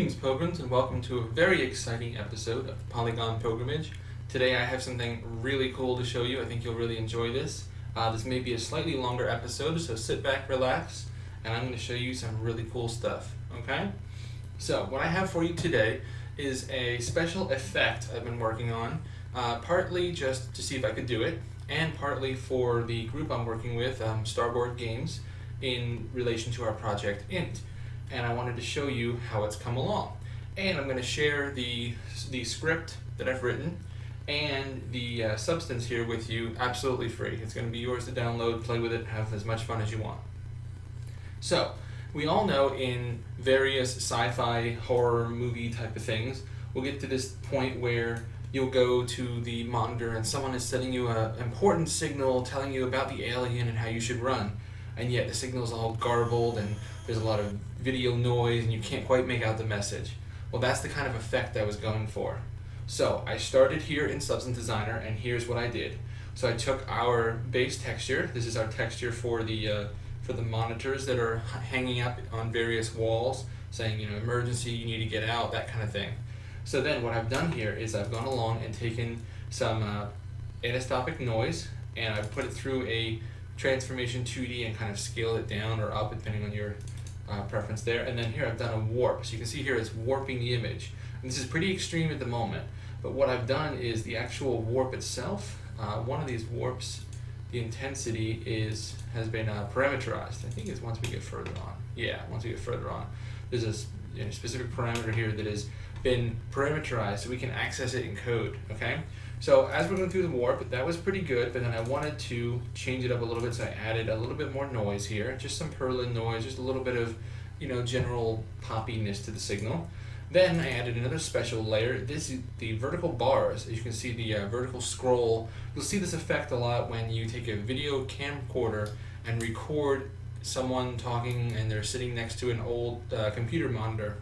Greetings, Pilgrims, and welcome to a very exciting episode of the Polygon Pilgrimage. Today I have something really cool to show you. I think you'll really enjoy this. This may be a slightly longer episode, so sit back, relax, and I'm going to show you some really cool stuff, okay? So, what I have for you today is a special effect I've been working on, partly just to see if I could do it, and partly for the group I'm working with, Starboard Games, in relation to our project Int. And I wanted to show you how it's come along. And I'm going to share the script that I've written and the substance here with you absolutely free. It's going to be yours to download, play with it, have as much fun as you want. So, we all know in various sci-fi, horror, movie type of things, we'll get to this point where you'll go to the monitor and someone is sending you an important signal telling you about the alien and how you should run. And yet the signal's all garbled and there's a lot of video noise and you can't quite make out the message. Well, that's the kind of effect I was going for. So I started here in Substance Designer, and here's what I did. So I took our base texture. This is our texture for the monitors that are hanging up on various walls, saying, you know, emergency, you need to get out, that kind of thing. So then what I've done here is I've gone along and taken some anisotropic noise and I've put it through a transformation 2D and kind of scale it down or up depending on your preference there. And then here I've done a warp. So you can see here it's warping the image. And this is pretty extreme at the moment, but what I've done is the actual warp itself, one of these warps, the intensity has been parameterized. I think it's once we get further on. Yeah, once we get further on. There's a specific parameter here that has been parameterized so we can access it in code, okay? So as we're going through the warp, that was pretty good, but then I wanted to change it up a little bit, so I added a little bit more noise here, just some Perlin noise, just a little bit of, you know, general poppiness to the signal. Then I added another special layer. This is the vertical bars. As you can see, the vertical scroll. You'll see this effect a lot when you take a video camcorder and record someone talking and they're sitting next to an old computer monitor.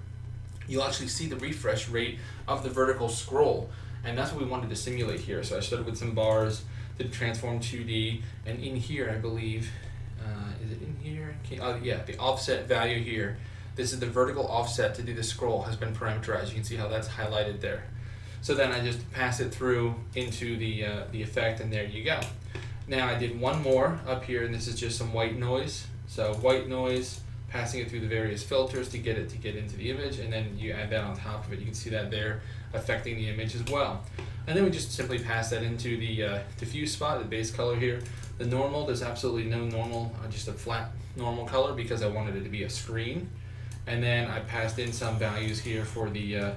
You'll actually see the refresh rate of the vertical scroll. And that's what we wanted to simulate here. So I started with some bars, did transform 2D, and in here I believe, is it in here? Yeah, the offset value here. This is the vertical offset to do the scroll has been parameterized. You can see how that's highlighted there. So then I just pass it through into the effect, and there you go. Now I did one more up here, and this is just some white noise. So white noise, passing it through the various filters to get it to get into the image, and then you add that on top of it. You can see that there affecting the image as well. And then we just simply pass that into the diffuse spot, the base color here. The normal, there's absolutely no normal, just a flat normal color because I wanted it to be a screen. And then I passed in some values here for the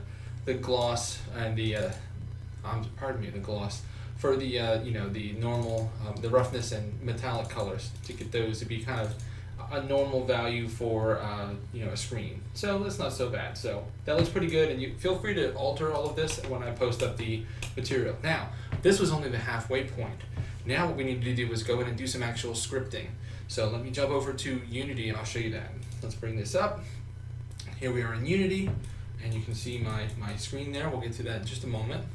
gloss and the the gloss for the you know, the normal, the roughness and metallic colors to get those to be kind of a normal value for you know, a screen. So that's not so bad. So that looks pretty good, and you feel free to alter all of this when I post up the material. Now, this was only the halfway point. Now what we need to do is go in and do some actual scripting. So let me jump over to Unity and I'll show you that. Let's bring this up. Here we are in Unity, and you can see my screen there. We'll get to that in just a moment.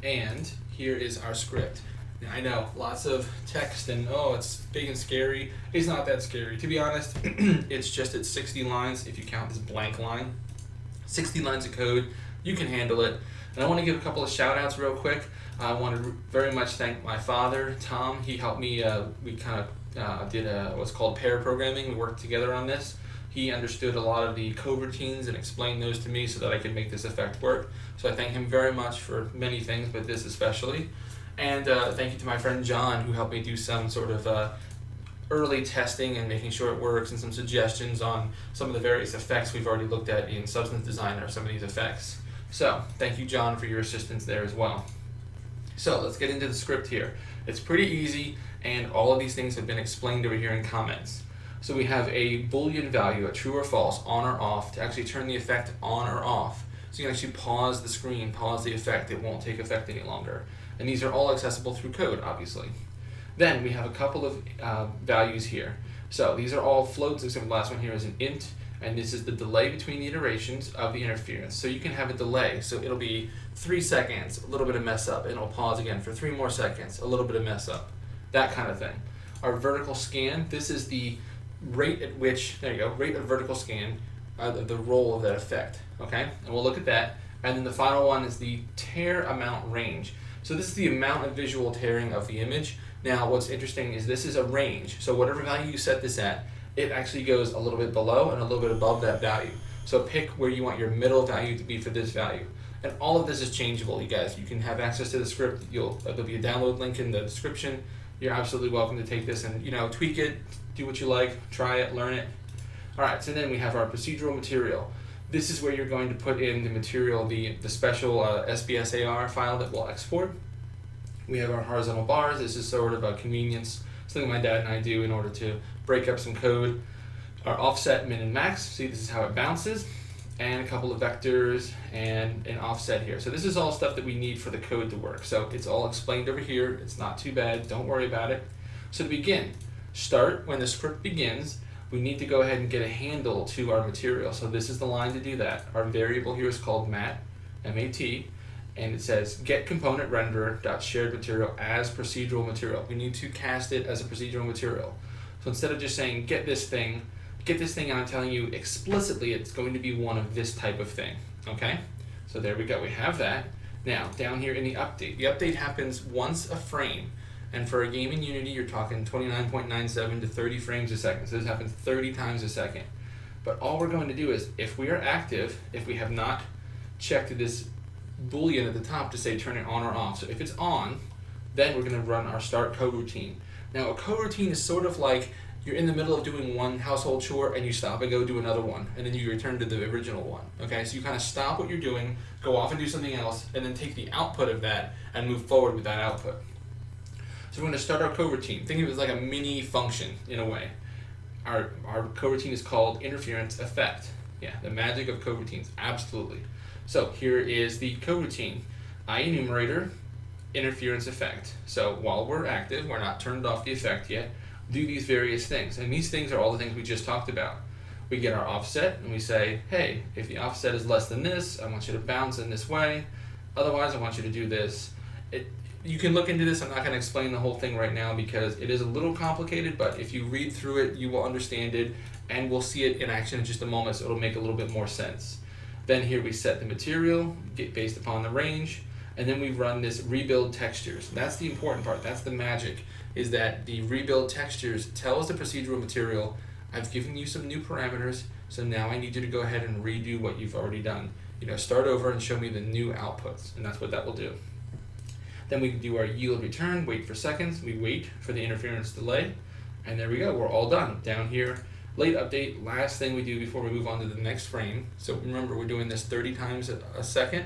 And here is our script. Now, I know, lots of text and, oh, it's big and scary. It's not that scary. To be honest, it's 60 lines if you count this blank line. 60 lines of code, you can handle it. And I want to give a couple of shout outs real quick. I want to very much thank my father, Tom. He helped me, we kind of did what's called pair programming. We worked together on this. He understood a lot of the code routines and explained those to me so that I could make this effect work. So I thank him very much for many things, but this especially. And thank you to my friend John, who helped me do some sort of early testing and making sure it works, and some suggestions on some of the various effects we've already looked at in Substance Designer, some of these effects. So thank you, John, for your assistance there as well. So let's get into the script here. It's pretty easy, and all of these things have been explained over here in comments. So we have a Boolean value, a true or false, on or off, to actually turn the effect on or off. So you can actually pause the screen, pause the effect. It won't take effect any longer. And these are all accessible through code, obviously. Then we have a couple of values here. So these are all floats, except the last one here is an int, and this is the delay between the iterations of the interference. So you can have a delay, so it'll be 3 seconds, a little bit of mess up, and it'll pause again for 3 more seconds, a little bit of mess up, that kind of thing. Our vertical scan, this is the rate at which, there you go, rate of vertical scan the role of that effect, okay? And we'll look at that. And then the final one is the tear amount range. So this is the amount of visual tearing of the image. Now what's interesting is this is a range. So whatever value you set this at, it actually goes a little bit below and a little bit above that value. So pick where you want your middle value to be for this value. And all of this is changeable, you guys. You can have access to the script. There'll be a download link in the description. You're absolutely welcome to take this and tweak it, do what you like, try it, learn it. All right, so then we have our procedural material. This is where you're going to put in the material, the special SBSAR file that we'll export. We have our horizontal bars. This is sort of a convenience, something my dad and I do in order to break up some code. Our offset, min and max, see this is how it bounces, and a couple of vectors and an offset here. So this is all stuff that we need for the code to work. So it's all explained over here. It's not too bad, don't worry about it. So to begin, start when the script begins. We need to go ahead and get a handle to our material. So this is the line to do that. Our variable here is called mat, M-A-T, and it says get component renderer dot shared material as procedural material. We need to cast it as a procedural material. So instead of just saying get this thing, and I'm telling you explicitly it's going to be one of this type of thing, okay? So there we go, we have that. Now, down here in the update happens once a frame. And for a game in Unity, you're talking 29.97 to 30 frames a second. So this happens 30 times a second. But all we're going to do is, if we are active, if we have not checked this Boolean at the top to say turn it on or off. So if it's on, then we're going to run our start coroutine. Now a coroutine is sort of like you're in the middle of doing one household chore and you stop and go do another one, and then you return to the original one. Okay, so you kind of stop what you're doing, go off and do something else, and then take the output of that and move forward with that output. So we're going to start our coroutine. Think of it as like a mini function in a way. Our coroutine is called interference effect. Yeah, the magic of coroutines, absolutely. So here is the coroutine. IEnumerator, interference effect. So while we're active, we're not turned off the effect yet, do these various things. And these things are all the things we just talked about. We get our offset and we say, hey, if the offset is less than this, I want you to bounce in this way. Otherwise, I want you to do this. You can look into this. I'm not going to explain the whole thing right now because it is a little complicated, but if you read through it, you will understand it, and we'll see it in action in just a moment, so it'll make a little bit more sense. Then here we set the material based upon the range, and then we run this rebuild textures. That's the important part. That's the magic, is that the rebuild textures tells the procedural material, I've given you some new parameters, so now I need you to go ahead and redo what you've already done. Start over and show me the new outputs, and that's what that will do. Then we do our yield return, wait for seconds, we wait for the interference delay, and there we go, we're all done. Down here, late update, last thing we do before we move on to the next frame. So remember, we're doing this 30 times a second.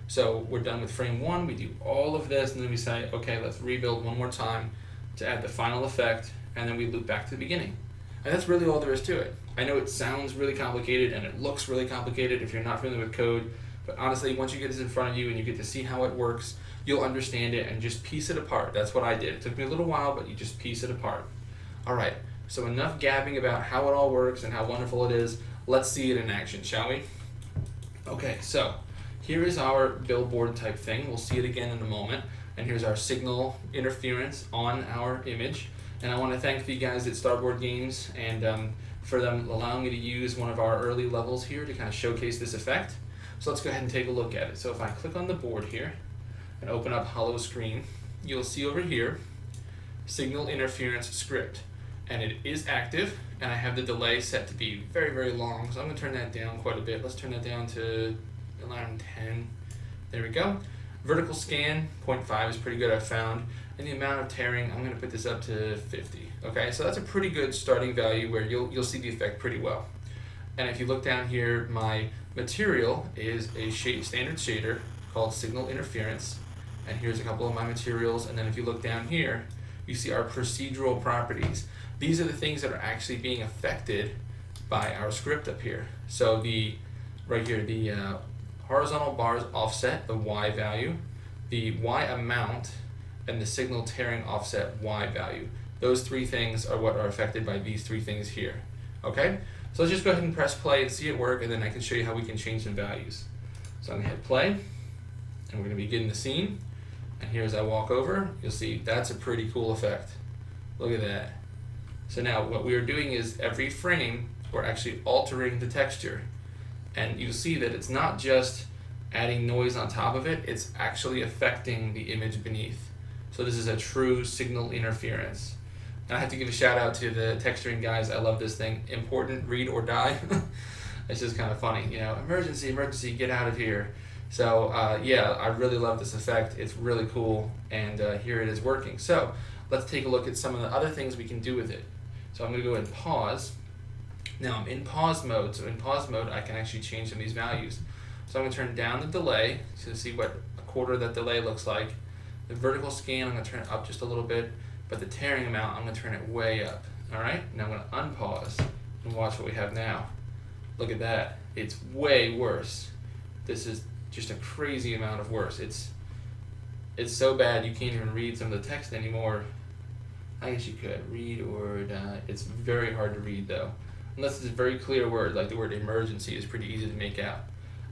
So we're done with frame 1, we do all of this, and then we say, okay, let's rebuild one more time to add the final effect, and then we loop back to the beginning. And that's really all there is to it. I know it sounds really complicated, and it looks really complicated if you're not familiar with code, but honestly, once you get this in front of you and you get to see how it works, you'll understand it and just piece it apart. That's what I did. It took me a little while, but you just piece it apart. All right, so enough gabbing about how it all works and how wonderful it is. Let's see it in action, shall we? Okay, so here is our billboard type thing. We'll see it again in a moment. And here's our signal interference on our image. And I want to thank the guys at Starboard Games and for them allowing me to use one of our early levels here to kind of showcase this effect. So let's go ahead and take a look at it. So if I click on the board here and open up Hollow Screen, you'll see over here, signal interference script. And it is active, and I have the delay set to be very, very long. So I'm going to turn that down quite a bit. Let's turn that down to around 10. There we go. Vertical scan, 0.5 is pretty good, I've found. And the amount of tearing, I'm going to put this up to 50. Okay, so that's a pretty good starting value where you'll see the effect pretty well. And if you look down here, my material is a standard shader called signal interference. And here's a couple of my materials. And then if you look down here, you see our procedural properties. These are the things that are actually being affected by our script up here. So right here, the horizontal bars offset, the Y value, the Y amount, and the signal tearing offset Y value. Those three things are what are affected by these three things here. Okay? So let's just go ahead and press play and see it work, and then I can show you how we can change some values. So I'm going to hit play, and we're going to begin the scene. And here as I walk over, you'll see that's a pretty cool effect. Look at that. So now what we are doing is every frame, we're actually altering the texture. And you'll see that it's not just adding noise on top of it, it's actually affecting the image beneath. So this is a true signal interference. And I have to give a shout out to the texturing guys. I love this thing. Important, read or die. It's just kind of funny, you know, emergency, emergency, get out of here. So yeah, I really love this effect. It's really cool, and here it is working. So let's take a look at some of the other things we can do with it. So I'm going to go ahead and pause. Now I'm in pause mode, so in pause mode I can actually change some of these values. So I'm going to turn down the delay to see what a quarter of that delay looks like. The vertical scan, I'm going to turn it up just a little bit, but the tearing amount, I'm going to turn it way up. Alright, now I'm going to unpause and watch what we have now. Look at that, it's way worse. This is just a crazy amount of worse. It's so bad you can't even read some of the text anymore. I guess you could read or die. It's very hard to read though, unless it's a very clear word, like the word emergency is pretty easy to make out.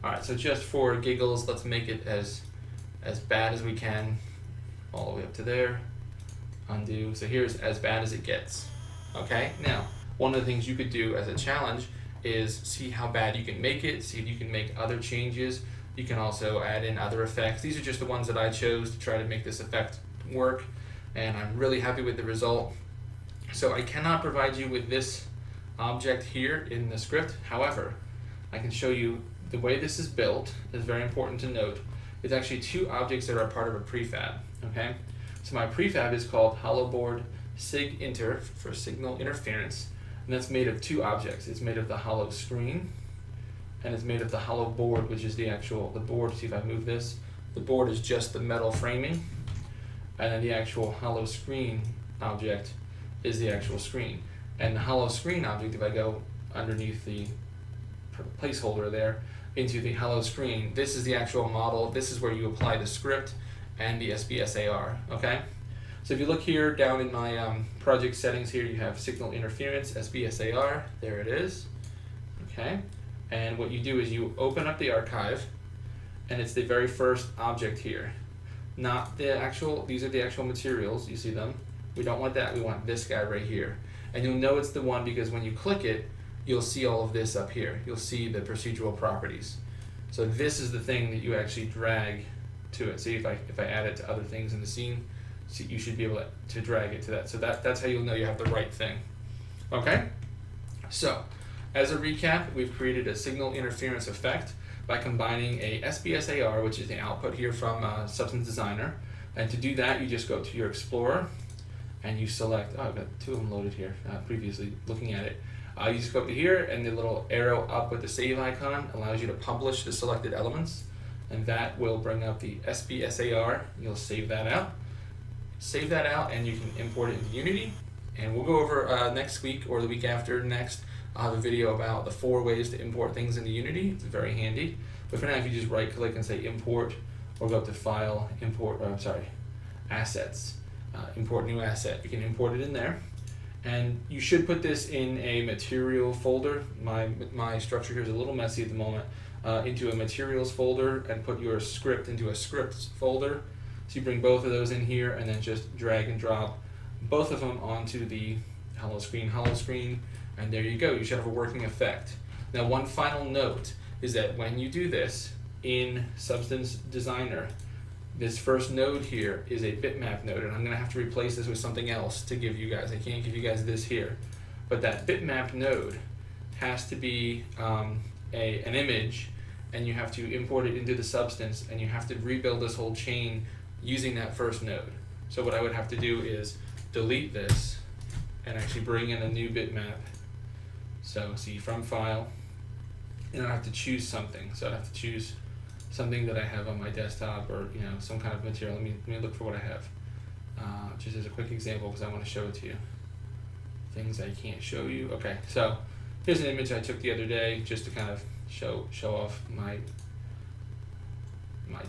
Alright, so just for giggles, let's make it as bad as we can, all the way up to there. Undo. So here's as bad as it gets. Okay, now one of the things you could do as a challenge is see how bad you can make it, see if you can make other changes. You can also add in other effects. These are just the ones that I chose to try to make this effect work, and I'm really happy with the result. So I cannot provide you with this object here in the script. However, I can show you the way this is built. Is very important to note. It's actually two objects that are part of a prefab. Okay, so my prefab is called HoloBoard Sig Inter for signal interference, and that's made of two objects. It's made of the hollow screen, and it's made of the hollow board, which is the board. See if I move this. The board is just the metal framing, and then the actual hollow screen object is the actual screen. And the hollow screen object, if I go underneath the placeholder there into the hollow screen, this is the actual model. This is where you apply the script and the SBSAR, okay? So if you look here down in my project settings here, you have signal interference, SBSAR, there it is, okay? And what you do is you open up the archive, and it's the very first object here. Not the actual, these are the actual materials, you see them? We don't want that, we want this guy right here. And you'll know it's the one because when you click it, you'll see all of this up here. You'll see the procedural properties. So this is the thing that you actually drag to it. See if I add it to other things in the scene, so you should be able to drag it to that. So that's how you'll know you have the right thing. Okay? So, as a recap, we've created a signal interference effect by combining a SBSAR, which is the output here from Substance Designer. And to do that, you just go to your Explorer and you select, I've got two of them loaded here, previously looking at it. You just go up to here, and the little arrow up with the save icon allows you to publish the selected elements, and that will bring up the SBSAR. You'll save that out. Save that out, and you can import it into Unity. And we'll go over next week or the week after next. I'll have a video about the 4 ways to import things into Unity. It's very handy. But for now, if you just right click and say import, or go up to File, Import, Assets, Import New Asset, you can import it in there. And you should put this in a material folder. My structure here is a little messy at the moment. Into a materials folder, and put your script into a scripts folder. So you bring both of those in here, and then just drag and drop both of them onto the hollow screen, and there you go. You should have a working effect. Now, one final note is that when you do this in Substance Designer, this first node here is a bitmap node, and I'm going to have to replace this with something else to give you guys. I can't give you guys this here. But that bitmap node has to be an image, and you have to import it into the Substance, and you have to rebuild this whole chain using that first node. So what I would have to do is delete this and actually bring in a new bitmap. So see, from File, and I have to choose something. So I have to choose something that I have on my desktop, or some kind of material. Let me look for what I have. Just as a quick example, because I want to show it to you. Things I can't show you. Okay, so here's an image I took the other day just to kind of show off my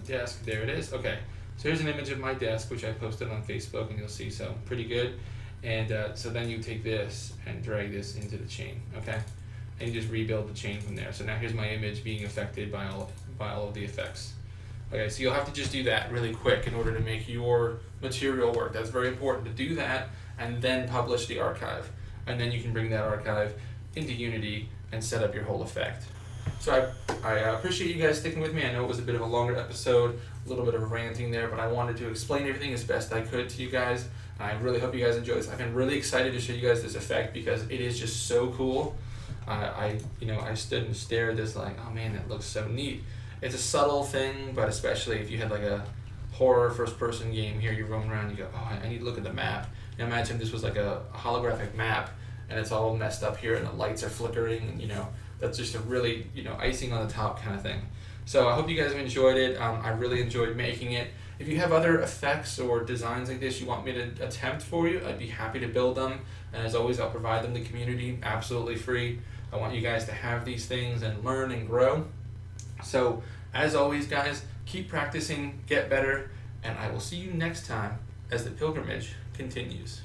desk. There it is. Okay, so here's an image of my desk, which I posted on Facebook, and you'll see, so pretty good. And so then you take this and drag this into the chain, okay? And you just rebuild the chain from there. So now here's my image being affected by all of the effects. Okay, so you'll have to just do that really quick in order to make your material work. That's very important to do that, and then publish the archive. And then you can bring that archive into Unity and set up your whole effect. So I appreciate you guys sticking with me. I know it was a bit of a longer episode, a little bit of ranting there, but I wanted to explain everything as best I could to you guys. I really hope you guys enjoy this. I've been really excited to show you guys this effect because it is just so cool. I stood and stared this like, oh man, that looks so neat. It's a subtle thing, but especially if you had like a horror first-person game here, you roam around, you go, oh, I need to look at the map. Now imagine this was like a holographic map, and it's all messed up here, and the lights are flickering, and that's just a really icing on the top kind of thing. So I hope you guys have enjoyed it. I really enjoyed making it. If you have other effects or designs like this you want me to attempt for you, I'd be happy to build them. And as always, I'll provide them to the community absolutely free. I want you guys to have these things and learn and grow. So as always, guys, keep practicing, get better, and I will see you next time as the pilgrimage continues.